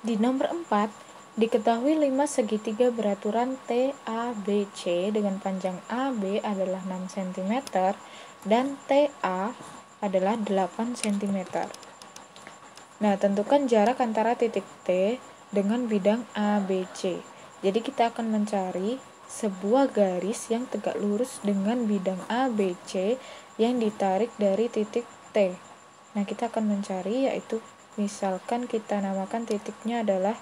Di nomor 4, diketahui 5 segitiga beraturan TABC dengan panjang AB adalah 6 cm dan TA adalah 8 cm. Nah, tentukan jarak antara titik T dengan bidang ABC. Jadi kita akan mencari sebuah garis yang tegak lurus dengan bidang ABC yang ditarik dari titik T. Nah, kita akan mencari yaitu misalkan kita namakan titiknya adalah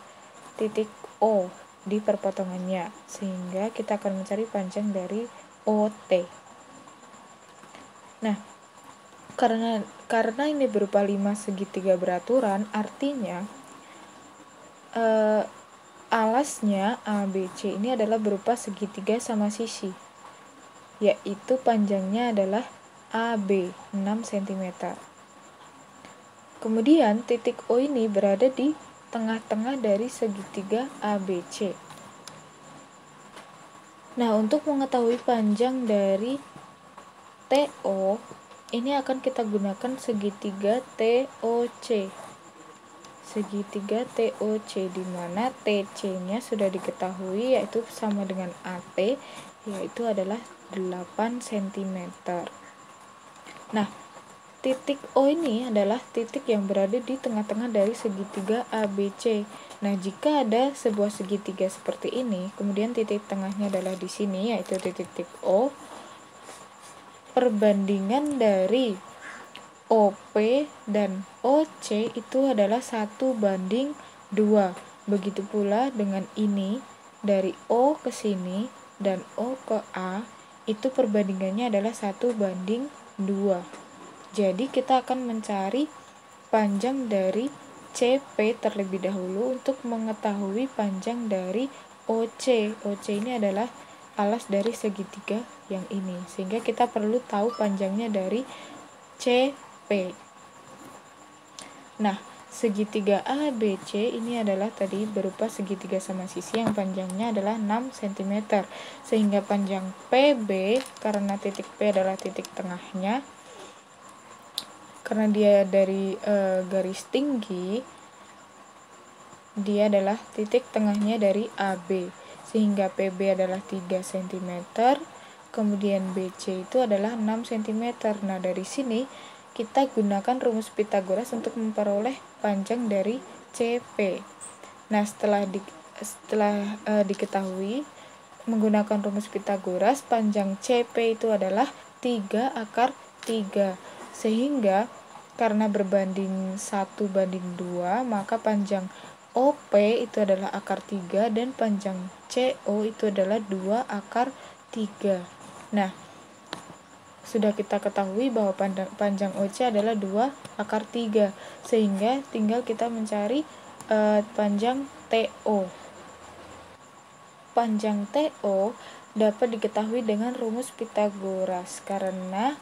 titik O di perpotongannya, sehingga kita akan mencari panjang dari OT. Nah, karena ini berupa 5 segitiga beraturan, artinya alasnya ABC ini adalah berupa segitiga sama sisi, yaitu panjangnya adalah AB 6 cm. Kemudian titik O ini berada di tengah-tengah dari segitiga ABC. Nah, untuk mengetahui panjang dari TO, ini akan kita gunakan segitiga TOC. Segitiga TOC di mana TC-nya sudah diketahui yaitu sama dengan AT, yaitu adalah 8 cm. Nah, titik O ini adalah titik yang berada di tengah-tengah dari segitiga ABC. Nah, jika ada sebuah segitiga seperti ini, kemudian titik tengahnya adalah di sini, yaitu titik O, perbandingan dari OP dan OC itu adalah 1:2. Begitu pula dengan ini, dari O ke sini dan O ke A, itu perbandingannya adalah 1:2. Jadi kita akan mencari panjang dari CP terlebih dahulu untuk mengetahui panjang dari OC. OC ini adalah alas dari segitiga yang ini, sehingga kita perlu tahu panjangnya dari CP. Nah, segitiga ABC ini adalah tadi berupa segitiga sama sisi yang panjangnya adalah 6 cm, sehingga panjang PB, karena titik P adalah titik tengahnya, karena dia dari garis tinggi, dia adalah titik tengahnya dari AB, sehingga PB adalah 3 cm, kemudian BC itu adalah 6 cm. Nah, dari sini kita gunakan rumus Pitagoras untuk memperoleh panjang dari CP. Nah, setelah diketahui menggunakan rumus Pitagoras, panjang CP itu adalah 3/3, sehingga karena berbanding 1:2, maka panjang OP itu adalah 3/3 dan panjang CO itu adalah 2/3. Nah, sudah kita ketahui bahwa panjang OC adalah 2/3, sehingga tinggal kita mencari panjang TO. Panjang TO dapat diketahui dengan rumus Pitagoras karena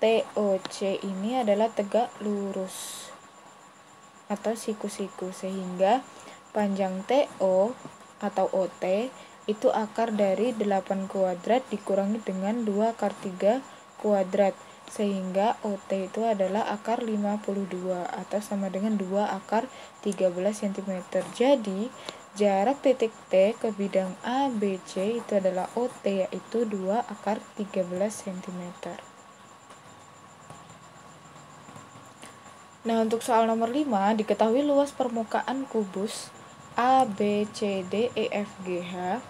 TOC ini adalah tegak lurus atau siku-siku, sehingga panjang TO atau OT itu akar dari 8 kuadrat dikurangi dengan 2/3 kuadrat, sehingga OT itu adalah akar 52 atau sama dengan 2/13 cm. Jadi jarak titik T ke bidang ABC itu adalah OT, yaitu 2/13 cm. Nah, untuk soal nomor 5, diketahui luas permukaan kubus A, B, C, D, E, F, G, H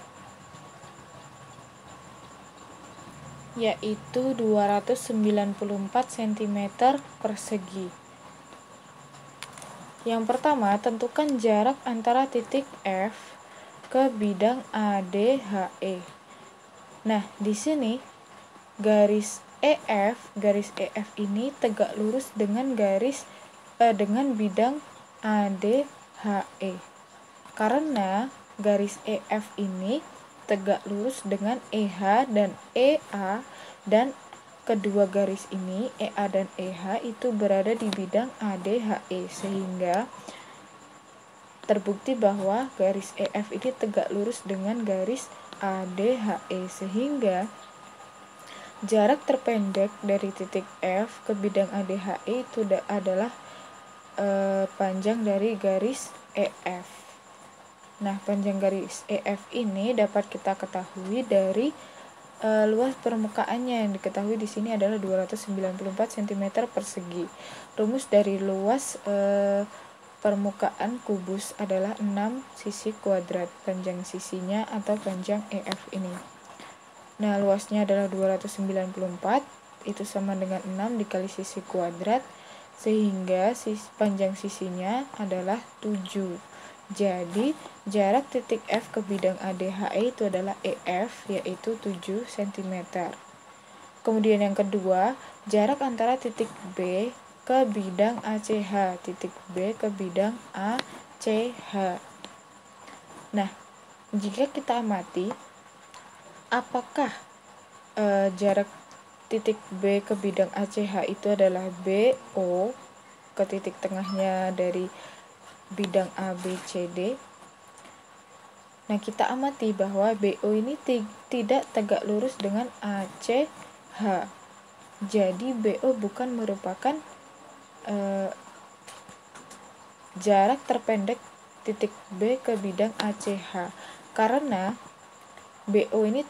yaitu 294 cm persegi. Yang pertama, tentukan jarak antara titik F ke bidang ADHE. Nah, di sini garis EF ini tegak lurus dengan dengan bidang ADHE. Karena garis EF ini tegak lurus dengan EH dan EA, dan kedua garis ini EA dan EH itu berada di bidang ADHE, sehingga terbukti bahwa garis EF ini tegak lurus dengan garis ADHE, sehingga jarak terpendek dari titik F ke bidang ADHE itu adalah panjang dari garis EF. Nah, panjang garis EF ini dapat kita ketahui dari luas permukaannya yang diketahui di sini adalah 294 cm persegi. Rumus dari luas permukaan kubus adalah 6 sisi kuadrat panjang sisinya atau panjang EF ini. Nah, luasnya adalah 294, itu sama dengan 6 dikali sisi kuadrat, sehingga panjang sisinya adalah 7. Jadi, jarak titik F ke bidang ADHE itu adalah EF, yaitu 7 cm. Kemudian yang kedua, jarak antara titik B ke bidang ACH, titik B ke bidang ACH. Nah, jika kita amati, apakah jarak titik B ke bidang ACH itu adalah BO ke titik tengahnya dari bidang ABCD. Nah, kita amati bahwa BO ini tidak tegak lurus dengan ACH. Jadi BO bukan merupakan jarak terpendek titik B ke bidang ACH, karena BO ini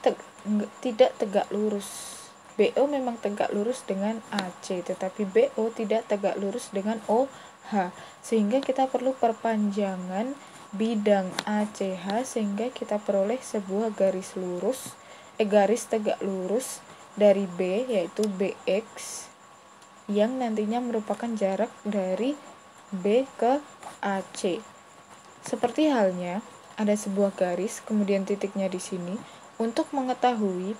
tidak tegak lurus. BO memang tegak lurus dengan AC, tetapi BO tidak tegak lurus dengan OH, sehingga kita perlu perpanjangan bidang ACH sehingga kita peroleh sebuah garis tegak lurus dari B, yaitu BX, yang nantinya merupakan jarak dari B ke AC. Seperti halnya ada sebuah garis, kemudian titiknya di sini. Untuk mengetahui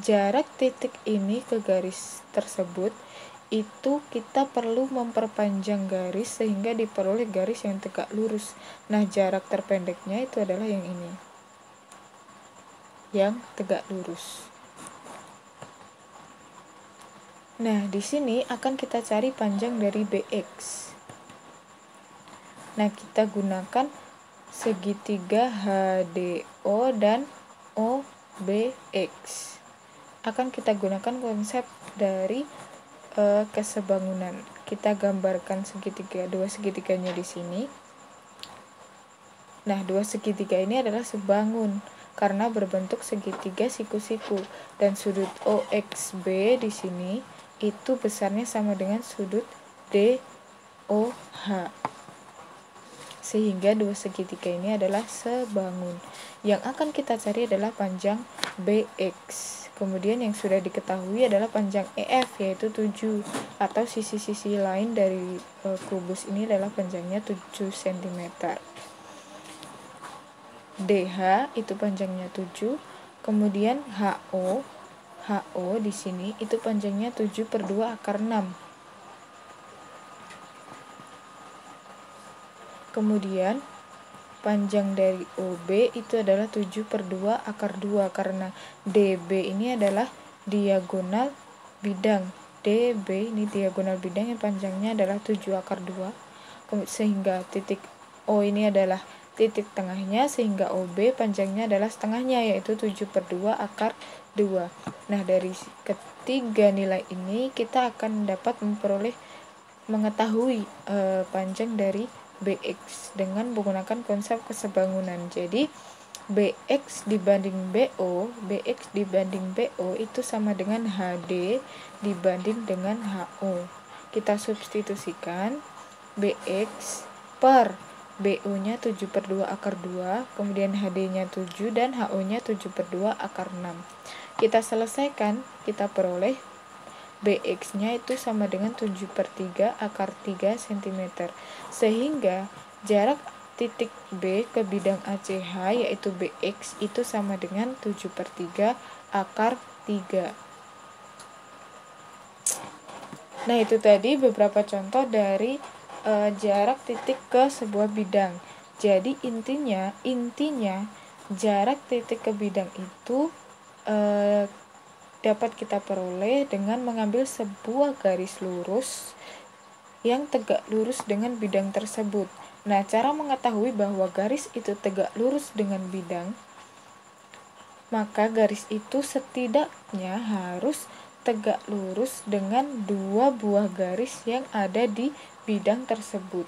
jarak titik ini ke garis tersebut, itu kita perlu memperpanjang garis sehingga diperoleh garis yang tegak lurus. Nah, jarak terpendeknya itu adalah yang ini, yang tegak lurus. Nah, di sini akan kita cari panjang dari BX. Nah, kita gunakan segitiga HDO dan OBX. Akan kita gunakan konsep dari kesebangunan. Kita gambarkan dua segitiganya di sini. Nah, dua segitiga ini adalah sebangun karena berbentuk segitiga siku-siku, dan sudut OXB di sini itu besarnya sama dengan sudut DOH. Sehingga dua segitiga ini adalah sebangun. Yang akan kita cari adalah panjang BX. Kemudian yang sudah diketahui adalah panjang EF, yaitu 7, atau sisi-sisi lain dari kubus ini adalah panjangnya 7 cm. DH itu panjangnya 7, kemudian HO di sini itu panjangnya 7/2 akar 6. Kemudian panjang dari OB itu adalah 7/2 akar 2, karena DB ini adalah diagonal bidang. DB ini diagonal bidang yang panjangnya adalah 7 akar 2, sehingga titik O ini adalah titik tengahnya, sehingga OB panjangnya adalah setengahnya, yaitu 7/2 akar 2. Nah, dari ketiga nilai ini kita akan dapat mengetahui panjang dari BX dengan menggunakan konsep kesebangunan. Jadi BX dibanding BO itu sama dengan HD dibanding dengan HO. Kita substitusikan BX per BO-nya 7/2 akar 2, kemudian HD-nya 7 dan HO-nya 7/2 akar 6. Kita selesaikan, kita peroleh BX-nya itu sama dengan 7/3 akar 3 cm. Sehingga jarak titik B ke bidang ACH, yaitu BX, itu sama dengan 7/3 akar 3. Nah, itu tadi beberapa contoh dari jarak titik ke sebuah bidang. Jadi intinya jarak titik ke bidang itu dapat kita peroleh dengan mengambil sebuah garis lurus yang tegak lurus dengan bidang tersebut. Nah, cara mengetahui bahwa garis itu tegak lurus dengan bidang, maka garis itu setidaknya harus tegak lurus dengan dua buah garis yang ada di bidang tersebut.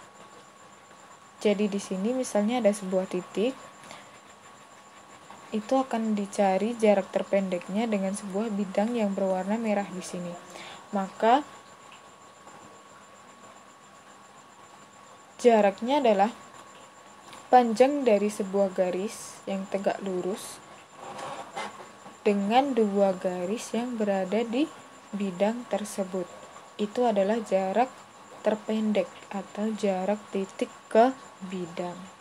Jadi di sini misalnya ada sebuah titik, itu akan dicari jarak terpendeknya dengan sebuah bidang yang berwarna merah di sini. Maka jaraknya adalah panjang dari sebuah garis yang tegak lurus dengan dua garis yang berada di bidang tersebut. Itu adalah jarak terpendek atau jarak titik ke bidang.